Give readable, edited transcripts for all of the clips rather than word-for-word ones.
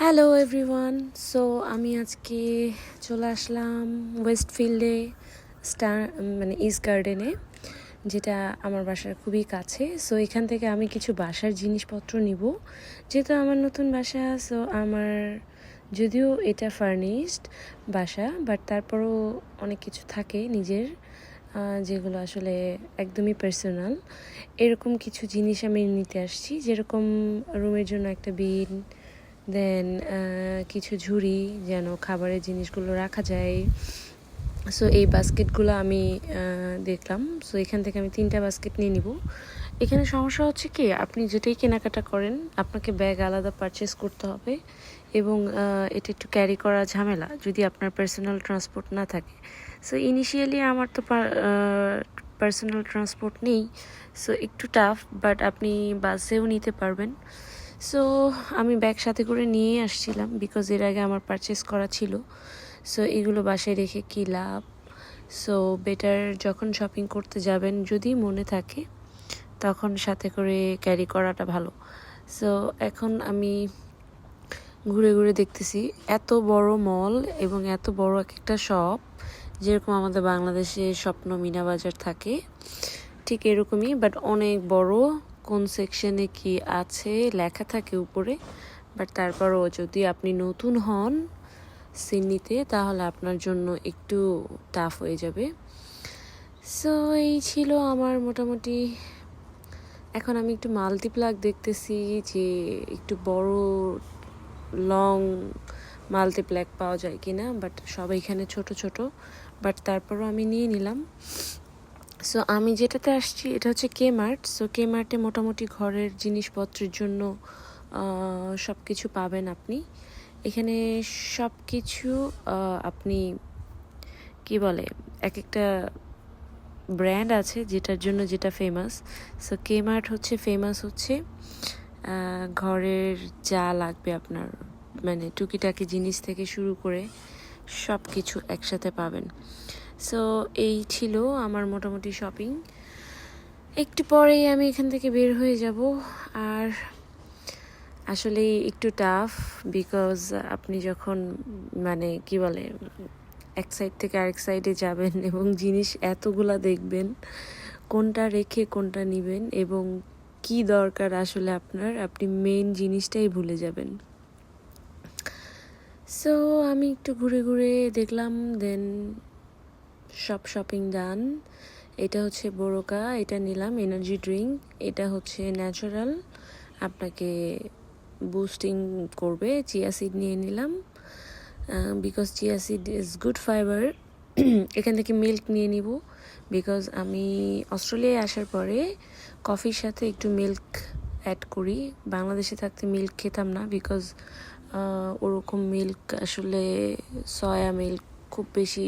Hello everyone. So আমি আজকে চলে আসলাম ওয়েস্টফিল্ডে স্টার ইস্ট গার্ডেনে, যেটা আমার বাসার খুবই কাছে। সো এখান থেকে আমি কিছু বাসার জিনিসপত্র নিব, যেহেতু আমার নতুন বাসা। সো আমার যদিও এটা ফার্নিশড বাসা, বাট তারপরও অনেক কিছু থাকে নিজের, যেগুলো আসলে একদমই পার্সোনাল। এরকম কিছু জিনিস আমি নিতে আসছি, যেরকম রুমের জন্য একটা বিন, দেন কিছু ঝুড়ি যেন খাবারের জিনিসগুলো রাখা যায়। সো এই বাস্কেটগুলো আমি দেখলাম। সো এখান থেকে আমি 3টা বাস্কেট নিয়ে নিব। এখানে সমস্যা হচ্ছে কি, আপনি যেটাই কেনাকাটা করেন আপনাকে ব্যাগ আলাদা পারচেস করতে হবে, এবং এটা একটু ক্যারি করা ঝামেলা যদি আপনার পার্সোনাল ট্রান্সপোর্ট না থাকে। সো ইনিশিয়ালি আমার তো পার্সোনাল ট্রান্সপোর্ট নেই, সো একটু টাফ, বাট আপনি বাসেও নিতে পারবেন। সো আমি ব্যাগ সাথে করে নিয়ে আসছিলাম, বিকজ এর আগে আমার পারচেস করা ছিল। সো এগুলো বাসায় রেখে কী লাভ। সো বেটার যখন শপিং করতে যাবেন, যদি মনে থাকে, তখন সাথে করে ক্যারি করাটা ভালো। সো এখন আমি ঘুরে ঘুরে দেখতেছি এত বড় মল এবং এত বড় এক একটা শপ, যেরকম আমাদের বাংলাদেশে স্বপ্ন মিনা বাজার থাকে ঠিক এরকমই, বাট অনেক বড়। কোন সেকশনে কি আছে লেখা থাকে উপরে, বাট তারপরও যদি আপনি নতুন হন সিডনিতে, তাহলে আপনার জন্য একটু টাফ হয়ে যাবে। সো এই ছিল আমার মোটামুটি। এখন আমি একটু মাল্টিপ্লাগ দেখতেছি যে একটু বড় লং মাল্টিপ্লাগ পাওয়া যায় কিনা, বাট সব এখানে ছোট ছোট, বাট তারপরও আমি নিয়ে নিলাম। সো আমি যেটাতে আসছি এটা হচ্ছে কে-মার্ট। সো কে-মার্টে মোটামুটি ঘরের জিনিসপত্রের জন্য সব কিছু পাবেন আপনি এখানে। সব কিছু আপনি কি বলে, এক একটা ব্র্যান্ড আছে যেটার জন্য যেটা ফেমাস। সো কে-মার্ট হচ্ছে ফেমাস হচ্ছে ঘরের যা লাগবে আপনার, মানে টুকিটাকি জিনিস থেকে শুরু করে সব কিছু একসাথে পাবেন। সো এই ছিল আমার মোটামুটি শপিং। একটু পরেই আমি এখান থেকে বের হয়ে যাব। আর আসলে একটু টাফ, বিকজ আপনি যখন কি বলে এক সাইড থেকে আরেক সাইডে যাবেন এবং জিনিস এতগুলা দেখবেন, কোনটা রেখে কোনটা নেবেন এবং কি দরকার আসলে আপনার, আপনি মেইন জিনিসটাই ভুলে যাবেন। সো আমি একটু ঘুরে ঘুরে দেখলাম, দেন সব শপিং ডান। এটা হচ্ছে বোরোকা, এটা নিলাম এনার্জি ড্রিঙ্ক। এটা হচ্ছে ন্যাচারাল, আপনাকে বুস্টিং করবে। চিয়া সিড নিয়ে নিলাম, because chia seed is good fibre. এখান থেকে মিল্ক নিয়ে নিব, বিকজ আমি অস্ট্রেলিয়ায় আসার পরে কফির সাথে একটু মিল্ক অ্যাড করি। বাংলাদেশে থাকতে মিল্ক খেতাম না, বিকজ ওরকম মিল্ক আসলে সয়া মিল্ক খুব বেশি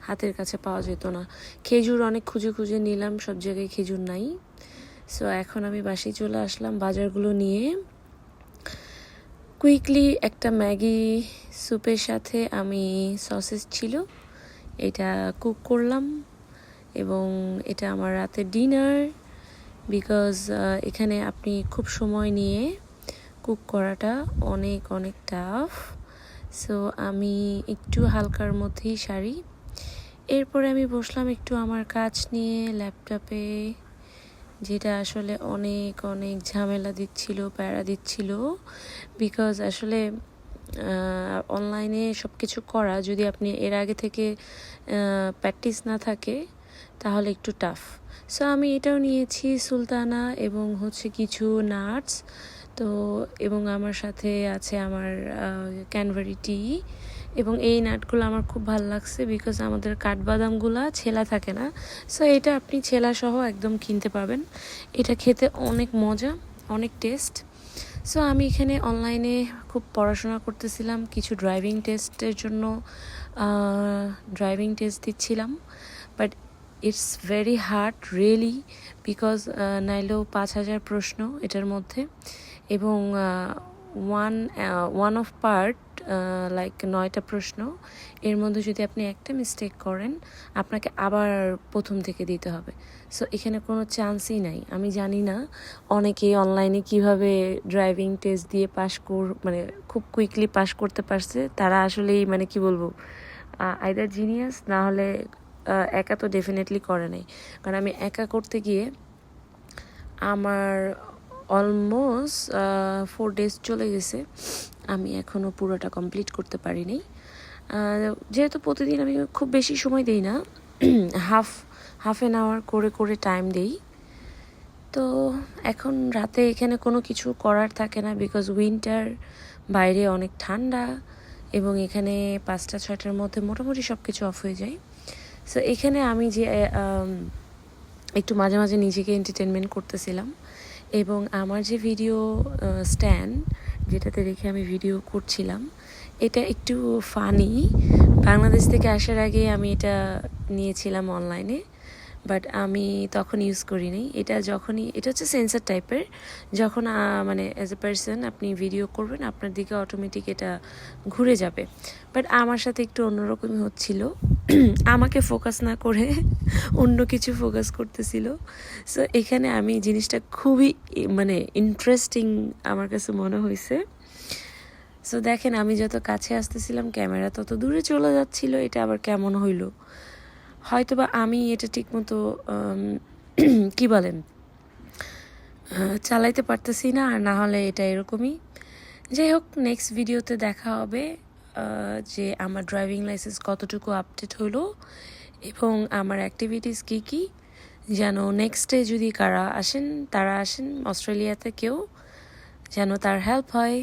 হাতের কাছে পাওয়া যেত না। খেজুর অনেক খুঁজে খুঁজে নিলাম, সব জায়গায় খেজুর নাই। সো এখন আমি বাসায় চলে আসলাম বাজারগুলো নিয়ে। কুইকলি একটা ম্যাগি স্যুপের সাথে আমি সসেস ছিল এটা কুক করলাম, এবং এটা আমার রাতের ডিনার। বিকজ এখানে আপনি খুব সময় নিয়ে কুক করাটা অনেক অনেক টাফ। সো আমি একটু হালকার মধ্যেই সারি। এরপরে আমি বসলাম একটু আমার কাজ নিয়ে ল্যাপটপে, যেটা আসলে অনেক অনেক ঝামেলা দিচ্ছিল, প্যারা দিচ্ছিল। বিকজ আসলে অনলাইনে সব কিছু করা, যদি আপনি এর আগে থেকে প্র্যাকটিস না থাকে, তাহলে একটু টাফ। সো আমি এটাও নিয়েছি, সুলতানা এবং হচ্ছে কিছু নাটস। তো এবং আমার সাথে আছে আমার ক্যানবেরি টি, এবং এই নাটগুলো আমার খুব ভালো লাগছে, বিকজ আমাদের কাঠবাদামগুলা ছেলা থাকে না। সো এটা আপনি ছেলা সহ একদম কিনতে পাবেন। এটা খেতে অনেক মজা, অনেক টেস্ট। সো আমি এখানে অনলাইনে খুব পড়াশোনা করতেছিলাম, কিছু ড্রাইভিং টেস্টের জন্য ড্রাইভিং টেস্ট দিচ্ছিলাম, but it's very hard really, because নাইলেও 5,000 প্রশ্ন এটার মধ্যে, এবং ওয়ান অফ পার্ট লাইক 9টা প্রশ্ন, এর মধ্যে যদি আপনি একটা মিস্টেক করেন আপনাকে আবার প্রথম থেকে দিতে হবে। সো এখানে কোনো চান্সই নাই। আমি জানি না অনেকেই অনলাইনে কিভাবে ড্রাইভিং টেস্ট দিয়ে মানে খুব কুইকলি পাস করতে পারছে। তারা আসলেই মানে কি বলবো, আইদার জিনিয়াস, না হলে একা তো ডেফিনেটলি করে নাই। কারণ আমি একা করতে গিয়ে আমার অলমোস্ট 4 days চলে গেছে, আমি এখনও পুরোটা কমপ্লিট করতে পারিনি। যেহেতু প্রতিদিন আমি খুব বেশি সময় দিই না, হাফ অ্যান আওয়ার করে করে টাইম দেই। তো এখন রাতে এখানে কোনো কিছু করার থাকে না, বিকজ উইন্টার, বাইরে অনেক ঠান্ডা, এবং এখানে 5টা-6টার মধ্যে মোটামুটি সব কিছু অফ হয়ে যায়। সো এখানে আমি যে একটু মাঝে মাঝে নিজেকে এন্টারটেনমেন্ট করতেছিলাম, এবং আমার যে ভিডিও স্ট্যান্ড যেটাতে রেখে আমি ভিডিও করছিলাম, এটা একটু ফানি। বাংলাদেশ থেকে আসার আগে আমি এটা নিয়েছিলাম অনলাইনে, বাট আমি তখন ইউজ করিনি। এটা হচ্ছে সেন্সর টাইপের, যখন মানে অ্যাজ এ পার্সন আপনি ভিডিও করবেন আপনার দিকে অটোমেটিক এটা ঘুরে যাবে। বাট আমার সাথে একটু অন্যরকমই হচ্ছিল, আমাকে ফোকাস না করে অন্য কিছু ফোকাস করতেছিল। সো এখানে আমি জিনিসটা খুবই মানে ইন্টারেস্টিং আমার কাছে মনে হয়েছে। সো দেখেন, আমি যত কাছে আসতেছিলাম ক্যামেরা তত দূরে চলে যাচ্ছিল। এটা আবার কেমন হইলো, হয়তোবা আমি এটা ঠিকমতো কি বলেন চালাইতে পারতেছি না, আর না হলে এটা এরকমই। যাই হোক, নেক্সট ভিডিওতে দেখা হবে যে আমার ড্রাইভিং লাইসেন্স কতটুকু আপডেট হলো এবং আমার অ্যাক্টিভিটিস কী কী, যেন নেক্সটে যদি তারা আসেন অস্ট্রেলিয়াতে কেউ, যেন তার হেল্প হয়।